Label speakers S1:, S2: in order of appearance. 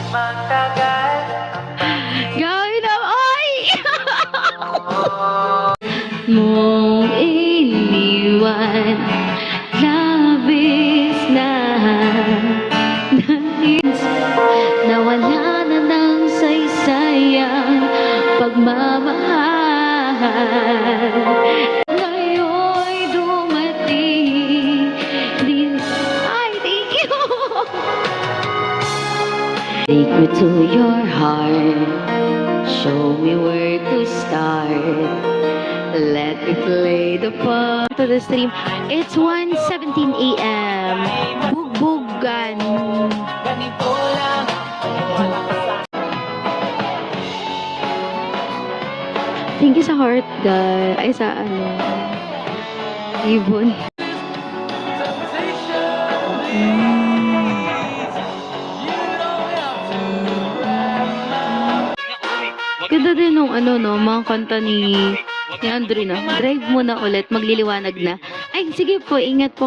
S1: magtagal
S2: Gawin na, ay! Mong iniwan, labis na nais, nawala na ng saysayang pagmamahal. Ngayon'y dumating din. Ay, thank you! Take me to your heart, show me where to start. Let me play the part to the stream. It's 1:17 a.m. Bugbugan.
S1: ganito lang wala
S2: Thank you sa heart, guys. Ay, sa ano. Ibon. Ganda din nung ano, no, mga kanta ni Andre, no. Drive mo na ulit, magliliwanag na. Ay, sige po, ingat po kayo.